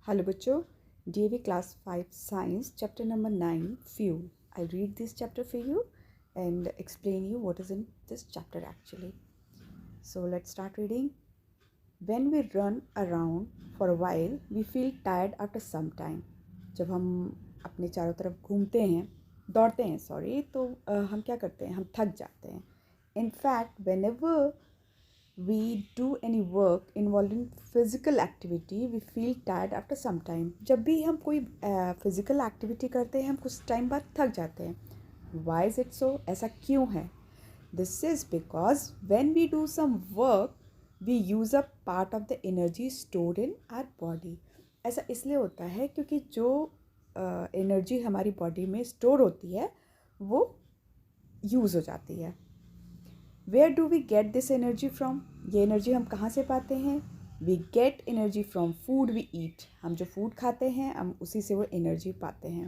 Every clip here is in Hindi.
Hello बच्चों, DAV Class 5 Science Chapter number 9 Fuel. I'll read this chapter for you and explain you what is in this chapter actually. So let's start reading. When we run around for a while, we feel tired after some time. जब हम अपने चारों तरफ घूमते हैं, दौड़ते हैं तो हम क्या करते हैं? हम थक जाते हैं. In fact, whenever we do any work involving physical activity, we feel tired after some time. जब भी हम कोई physical activity करते हैं, हम कुछ टाइम बाद थक जाते हैं. Why is it so? ऐसा क्यों है? This is because when we do some work, we use up part of the energy stored in our body. ऐसा इसलिए होता है क्योंकि जो एनर्जी हमारी बॉडी में स्टोर होती है वो यूज़ हो जाती है. Where do we get this energy from? ये एनर्जी हम कहाँ से पाते हैं? We get energy from food we eat. हम जो फूड खाते हैं हम उसी से वो एनर्जी पाते हैं.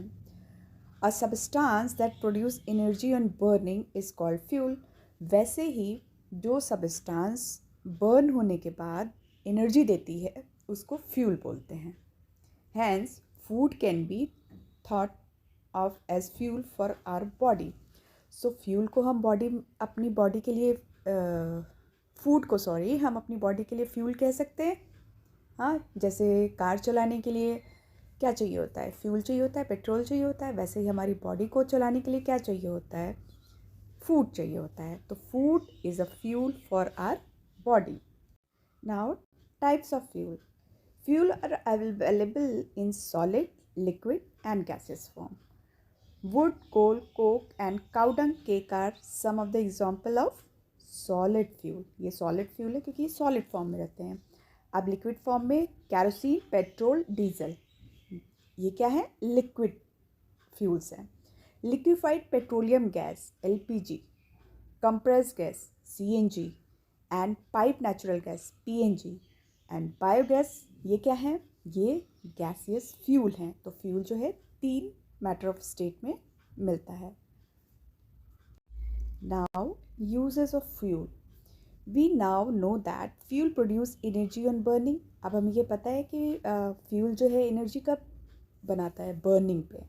A substance that produce energy on burning is called fuel. वैसे ही जो सबस्टांस बर्न होने के बाद एनर्जी देती है उसको फ्यूल बोलते हैं. Hence food can be thought of as fuel for our body. So fuel को हम अपनी बॉडी के लिए हम अपनी बॉडी के लिए फ्यूल कह सकते हैं. हाँ, जैसे कार चलाने के लिए क्या चाहिए होता है? फ्यूल चाहिए होता है, पेट्रोल चाहिए होता है. वैसे ही हमारी बॉडी को चलाने के लिए क्या चाहिए होता है? फूड चाहिए होता है. तो food is a fuel for our body. Now types of fuel. Fuel are available in solid, liquid and gases form. Wood, coal, coke and cow dung cake are some of the example of solid fuel. ये solid fuel है क्योंकि ये solid form में रहते हैं. अब liquid form में kerosene, पेट्रोल, डीजल, ये क्या है? liquid fuels हैं. Liquefied petroleum gas LPG, compressed gas CNG and pipe natural gas PNG and biogas, ये क्या है? ये gaseous fuel हैं. तो fuel जो है 3 मैटर ऑफ स्टेट में मिलता है. Now uses of fuel. We now know that fuel produce energy on burning. अब हमें ये पता है कि फ्यूल जो है एनर्जी कब बनाता है? बर्निंग पे.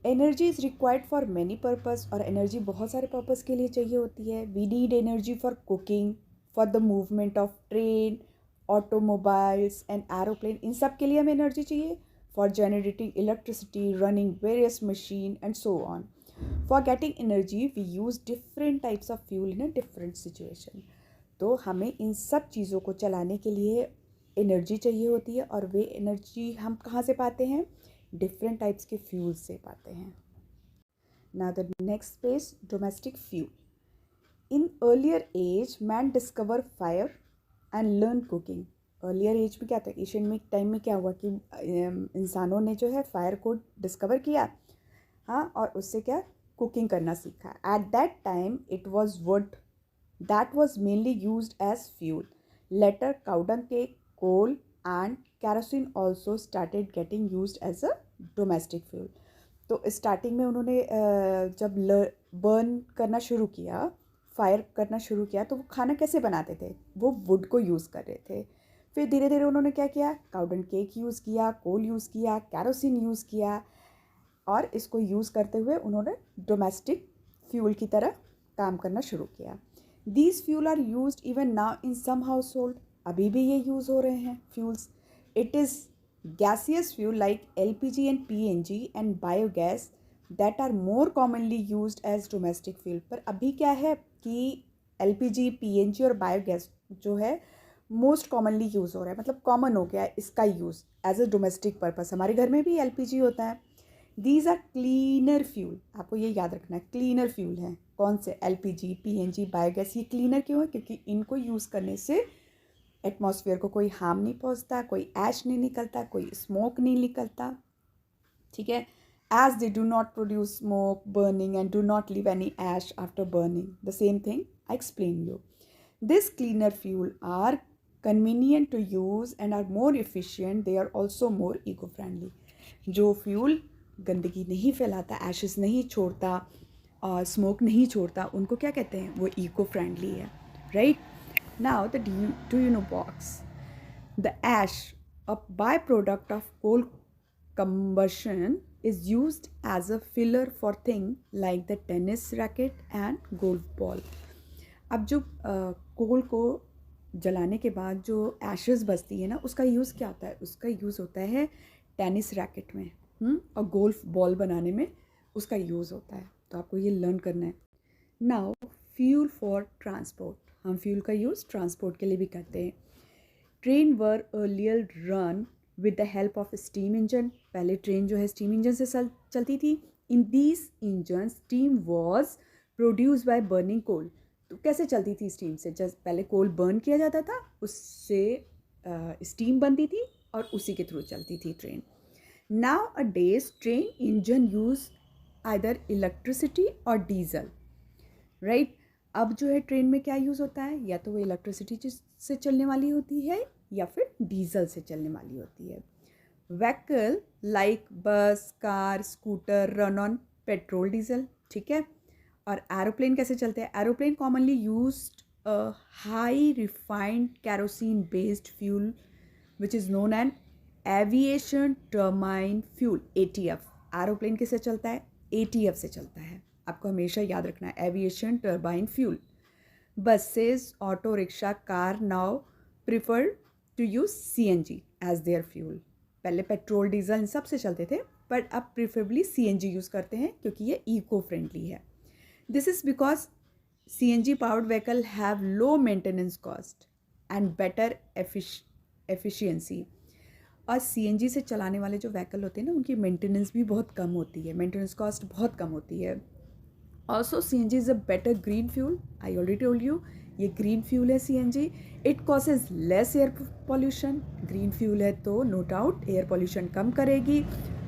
Energy is required for many purpose. और एनर्जी बहुत सारे पर्पस के लिए चाहिए होती है. We need energy for cooking, for the movement of train, automobiles and aeroplane. इन सब के लिए हमें एनर्जी चाहिए. For generating electricity, running various machines and so on. For getting energy, we use different types of fuel in a different situation. तो हमें इन सब चीज़ों को चलाने के लिए एनर्जी चाहिए होती है और वे एनर्जी हम कहाँ से पाते हैं? डिफरेंट टाइप्स के फ्यूल से पाते हैं. Now the next phase, domestic fuel. In earlier age, man discovered fire and learned cooking. Earlier age में क्या था? एशियन टाइम में क्या हुआ कि इंसानों ने जो है फायर को डिस्कवर किया, हाँ, और उससे क्या कुकिंग करना सीखा. At that time it was wood that was mainly used as fuel. Later cow dung cake, coal and kerosene also started getting used as a domestic fuel. तो स्टार्टिंग में उन्होंने जब बर्न करना शुरू किया, फायर करना शुरू किया, तो वो खाना कैसे बनाते थे? वो वुड को यूज़ कर रहे थे. फिर धीरे धीरे उन्होंने क्या किया? काउ डंग केक यूज़ किया, कोल यूज़ किया, कैरोसिन यूज़ किया और इसको यूज़ करते हुए उन्होंने डोमेस्टिक फ्यूल की तरह काम करना शुरू किया. These fuel are used even now in some household. अभी भी ये यूज़ हो रहे हैं fuels. It is gaseous fuel like LPG and PNG and biogas that are more commonly used as domestic fuel. पर अभी क्या है कि LPG, PNG और बायोगैस जो है मोस्ट कॉमनली यूज़ हो रहा है. मतलब कॉमन हो गया है इसका use as a domestic purpose. हमारे घर में भी LPG होता है. These are cleaner fuel. आपको ये याद रखना है, क्लीनर फ्यूल हैं. कौन से? LPG, PNG, biogas. ये क्लीनर क्यों है? क्योंकि इनको यूज़ करने से एटमॉस्फेयर को कोई हार्म नहीं पहुंचता, कोई ऐश नहीं निकलता, कोई स्मोक नहीं निकलता. ठीक है. As they do not produce smoke, burning and do not leave any ash after burning. The same thing I explain you. This cleaner fuel are convenient to use and are more efficient. They are also more eco-friendly. जो फ्यूल गंदगी नहीं फैलाता, एशेस नहीं छोड़ता और स्मोक नहीं छोड़ता, उनको क्या कहते हैं? वो इको फ्रेंडली है. Right. Now the do you know box. The ash A byproduct of coal combustion is used as a filler for things like the tennis racket and golf ball. अब जो कोल को जलाने के बाद जो एशेस बचती है ना, उसका यूज़ क्या होता है? उसका यूज़ होता है टेनिस रैकेट में, और गोल्फ बॉल बनाने में उसका यूज़ होता है। तो आपको ये लर्न करना है। नाउ फ्यूल फॉर ट्रांसपोर्ट, हम फ्यूल का यूज़ ट्रांसपोर्ट के लिए भी करते हैं। Train were earlier run with the help of steam engine, पहले ट्रेन जो है स्टीम इंजन से चलती थी। In these engine steam was produce by burning coal. तो कैसे चलती थी स्टीम से? जस्ट पहले कोल बर्न किया जाता था, उससे स्टीम बनती थी और उसी के थ्रू चलती थी ट्रेन। नाउ अ days train engine use either electricity और डीजल, राइट। अब जो है ट्रेन में क्या यूज़ होता है? या तो वो इलेक्ट्रिसिटी से चलने वाली होती है या फिर डीजल से चलने वाली होती है। Vehicle like bus, car, scooter run on petrol, diesel, ठीक है। और एरोप्लेन कैसे चलते हैं? Aeroplane commonly used high refined kerosene based fuel which is known an aviation turbine fuel, ATF। Aeroplane किससे चलता है? ATF से चलता है। आपको हमेशा याद रखना है, aviation turbine fuel. Buses, auto rickshaw, car now prefer to use CNG as their fuel. पहले पेट्रोल, डीजल इन सब से चलते थे, बट अब प्रिफरेबली CNG यूज़ करते हैं क्योंकि ये इको फ्रेंडली है। This is because CNG powered vehicle have low maintenance cost and better efficiency. और CNG से चलाने वाले जो व्हीकल होते हैं ना, उनकी मेंटेनेंस भी बहुत कम होती है, मेंटेनेंस कॉस्ट बहुत कम होती है। Also CNG is a better green fuel, I already told you, ये ग्रीन फ्यूल है CNG। It causes less air pollution, green fuel है तो नो डाउट एयर पॉल्यूशन कम करेगी,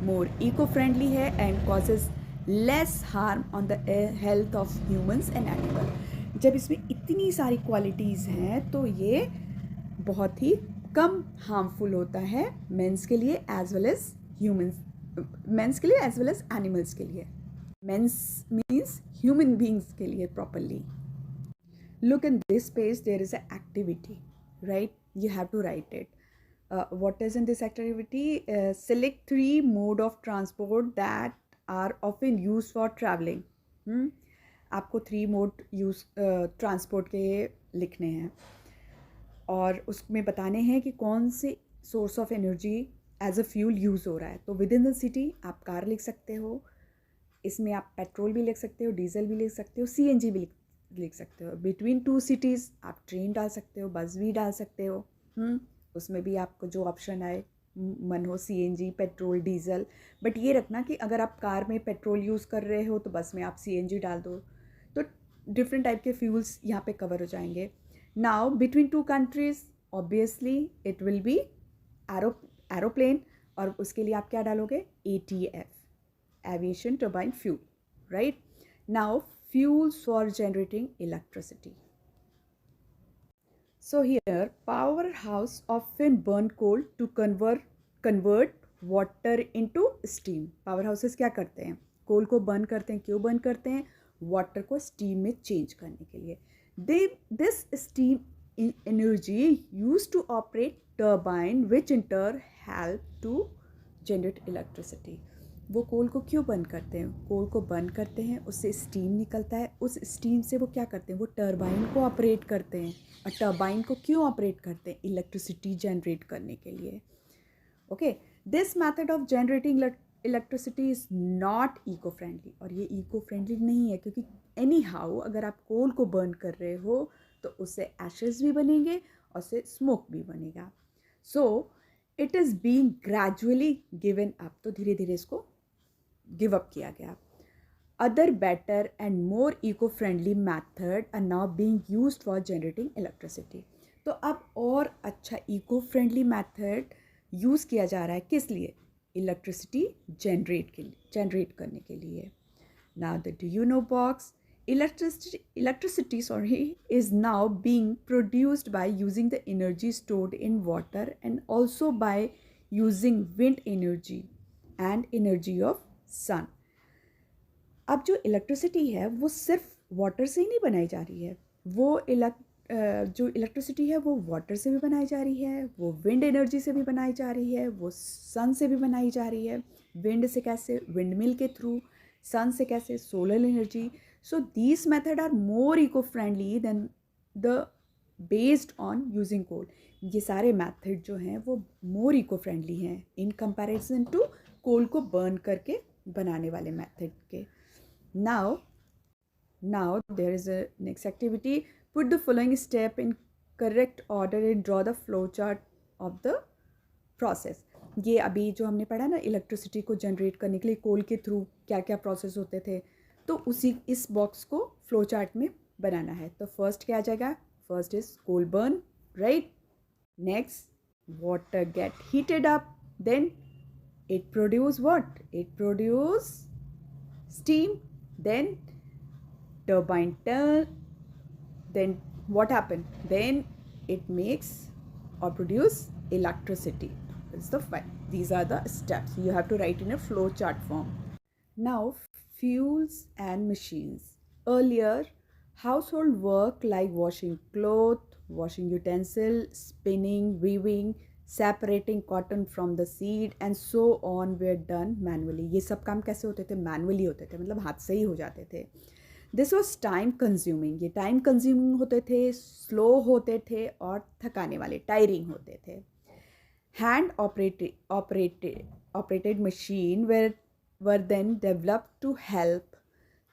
मोर इको फ्रेंडली है and causes less harm on the health of humans and animal. जब इसमें इतनी सारी क्वालिटीज़ हैं तो ये बहुत ही कम हार्मफुल होता है मेंस के लिए as well as humans, mens के लिए एज वेल एज एनिमल्स के लिए। मेंस मीन्स ह्यूमन बींग्स के लिए properly. Look in this page, there is an activity, right? You have to write it. What is in this activity? Select 3 mode of transport that are often used for traveling. आपको 3 मोड यूज ट्रांसपोर्ट के लिखने हैं और उसमें बताने हैं कि कौन से source of energy as a fuel use हो रहा है। तो विद इन द सिटी आप कार लिख सकते हो, इसमें आप पेट्रोल भी लिख सकते हो, डीजल भी लिख सकते हो, CNG भी लिख सकते हो। बिटवीन 2 सिटीज़ आप ट्रेन डाल सकते हो, बस भी डाल सकते हो। उसमें भी आपको जो ऑप्शन आए मन हो, CNG, पेट्रोल, डीजल। बट ये रखना कि अगर आप कार में पेट्रोल यूज़ कर रहे हो तो बस में आप CNG डाल दो। तो डिफरेंट टाइप के फ्यूल्स यहाँ पे कवर हो जाएंगे। Now between 2 countries obviously it will be aeroplane, और उसके लिए आप क्या डालोगे? ATF, aviation turbine fuel, right. Now fuels for generating electricity. So here powerhouse often burn coal to convert water into steam. Powerhouses क्या करते हैं? कोल को बर्न करते हैं। क्यों बर्न करते हैं? वाटर को स्टीम में चेंज करने के लिए। This steam energy used to operate turbine which in turn help to generate electricity. वो कोल को क्यों बर्न करते हैं? कोल को बर्न करते हैं, उससे स्टीम निकलता है, उस स्टीम से वो क्या करते हैं? वो टरबाइन को ऑपरेट करते हैं। और टरबाइन को क्यों ऑपरेट करते हैं? इलेक्ट्रिसिटी जनरेट करने के लिए। Okay, this method of generating electricity is not eco friendly, और ये इको फ्रेंडली नहीं है क्योंकि एनी हाउ अगर आप कोल को बर्न कर रहे हो तो उससे एशेस भी बनेंगे और उससे स्मोक भी बनेगा। So it is being gradually given up, तो धीरे धीरे इसको गिव अप किया गया। Other better and more eco friendly method are now being used for generating electricity. तो अब और अच्छा इको फ्रेंडली मैथड यूज़ किया जा रहा है, किस लिए? इलेक्ट्रिसिटी जनरेट करने के लिए। Now the do you know box, electricity is now being produced by using the energy stored in water and also by using wind energy and energy of sun. अब जो इलेक्ट्रिसिटी है वो सिर्फ वाटर से ही नहीं बनाई जा रही है, वो जो इलेक्ट्रिसिटी है वो वाटर से भी बनाई जा रही है, वो विंड एनर्जी से भी बनाई जा रही है, वो सन से भी बनाई जा रही है। विंड से कैसे? विंड मिल के थ्रू। सन से कैसे? Solar energy. So these method are more eco friendly than the based on using coal. ये सारे मेथड जो हैं वो मोर इको फ्रेंडली हैं इन कंपैरिजन टू कोल को बर्न करके बनाने वाले मेथड के। Now there is a next activity. Put the following step in correct order and draw the flow chart of the process. ये अभी जो हमने पढ़ा ना इलेक्ट्रिसिटी को जनरेट करने के लिए कोल के थ्रू क्या क्या प्रोसेस होते थे, तो उसी इस बॉक्स को फ्लो चार्ट में बनाना है। तो फर्स्ट क्या आ जाएगा? First is coal burn, right? Next water get heated up, then it produce what? It produce steam, then turbine turn, then what happened? Then it makes or produce electricity. That's the fact. These are the steps you have to write in a flow chart form. Now fuels and machines. Earlier household work like washing cloth, washing utensil, spinning, weaving, separating cotton from the seed and so on were done manually. ये सब काम कैसे होते थे? मैनुअली होते थे, मतलब हाथ से ही हो जाते थे। This was time consuming. ये टाइम कंज्यूमिंग होते थे, स्लो होते थे और थकाने वाले, टायरिंग होते थे। Hand operated machine were then develop to help.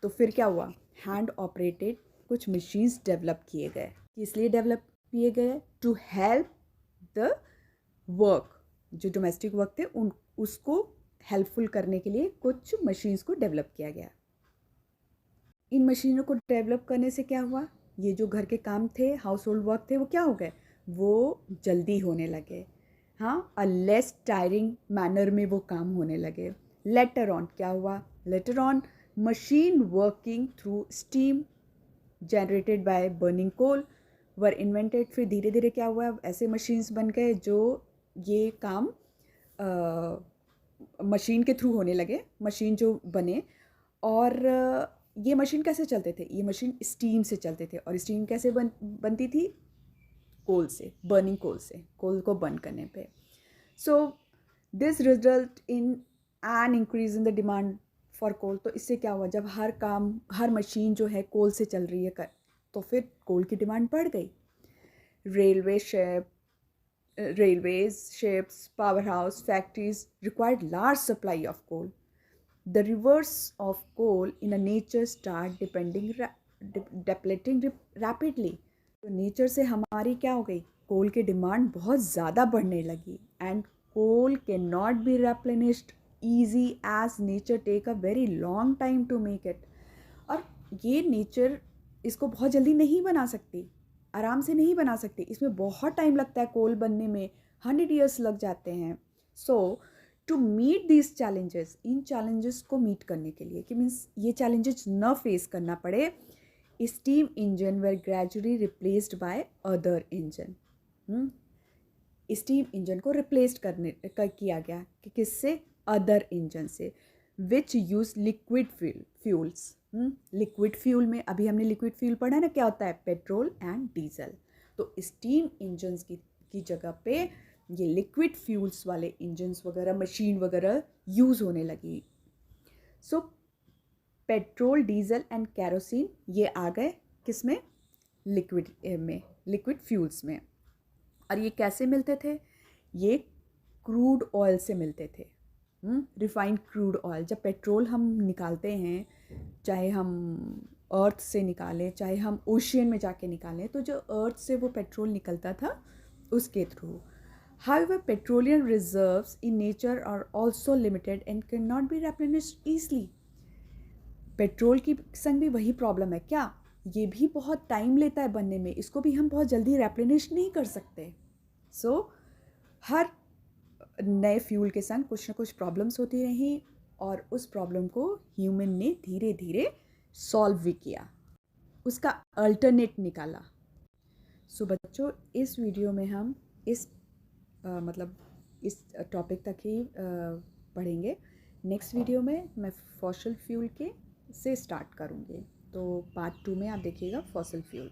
तो फिर क्या हुआ? हैंड ऑपरेटेड कुछ मशीन्स डेवलप किए गए। किस लिए डेवलप किए गए? To help the work. जो डोमेस्टिक वर्क थे उसको हेल्पफुल करने के लिए कुछ मशीन्स को डेवलप किया गया। इन मशीनों को डेवलप करने से क्या हुआ? ये जो घर के काम थे, हाउस होल्ड वर्क थे, वो क्या हो गए? वो जल्दी होने लगे। हाँ, अ लेस टायरिंग मैनर में वो काम होने लगे। लेटर ऑन क्या हुआ? Later on machine working through steam generated by burning coal were invented. फिर धीरे धीरे क्या हुआ? ऐसे मशीन्स बन गए जो ये काम मशीन के थ्रू होने लगे। मशीन जो बने, और ये मशीन कैसे चलते थे? ये मशीन स्टीम से चलते थे। और स्टीम कैसे बनती थी? कोल से, बर्निंग कोल से, कोल को बर्न करने पे। So this result in an increase in the demand for coal. तो इससे क्या हुआ? जब हर मशीन जो है कोल से चल रही है तो फिर कोल की डिमांड बढ़ गई। Railways, ships, powerhouse, factories required large supply of coal. The reverse of coal in a nature start depleting rapidly. तो नेचर से हमारी क्या हो गई? कोल की डिमांड बहुत ज़्यादा बढ़ने लगी। And coal can not be replenished easy as nature take a very long time to make it. और ये नेचर इसको बहुत जल्दी नहीं बना सकती, आराम से नहीं बना सकती। इसमें बहुत टाइम लगता है कोल बनने में, 100 ईयर्स लग जाते हैं। So to meet these challenges, इन चैलेंजेस को मीट करने के लिए, कि मीन्स ये चैलेंजेस न फेस करना पड़े, steam engine were gradually replaced by other engine. Steam engine को रिप्लेस किया गया कि किससे? अदर इंजन से, विच use liquid fuels. Liquid fuel में अभी हमने लिक्विड फ्यूल पढ़ा ना, क्या होता है? Petrol and diesel. तो स्टीम इंजन्स की जगह पे ये लिक्विड फ्यूल्स वाले इंजन्स वगैरह, मशीन वगैरह यूज़ होने लगी। सो पेट्रोल, डीजल एंड कैरोसिन ये आ गए किस में? लिक्विड फ्यूल्स में। और ये कैसे मिलते थे? ये क्रूड ऑयल से मिलते थे। Refined crude oil. जब पेट्रोल हम निकालते हैं, चाहे हम अर्थ से निकालें, चाहे हम ओशियन में जाके निकालें, तो जो अर्थ से वो पेट्रोल निकलता था उसके through. However, petroleum reserves in nature are also limited and cannot be replenished easily. Petrol की संग भी वही प्रॉब्लम है क्या? ये भी बहुत टाइम लेता है बनने में, इसको भी हम बहुत जल्दी रेप्लेनिश नहीं कर सकते। सो हर नए फ्यूल के संग कुछ ना कुछ प्रॉब्लम्स होती रही, और उस प्रॉब्लम को ह्यूमन ने धीरे धीरे सॉल्व भी किया, उसका अल्टरनेट निकाला। सो बच्चों, इस वीडियो में हम इस टॉपिक तक ही पढ़ेंगे। नेक्स्ट वीडियो में मैं फॉसिल फ्यूल के से स्टार्ट करूँगी। तो पार्ट 2 में आप देखिएगा फॉसिल फ्यूल।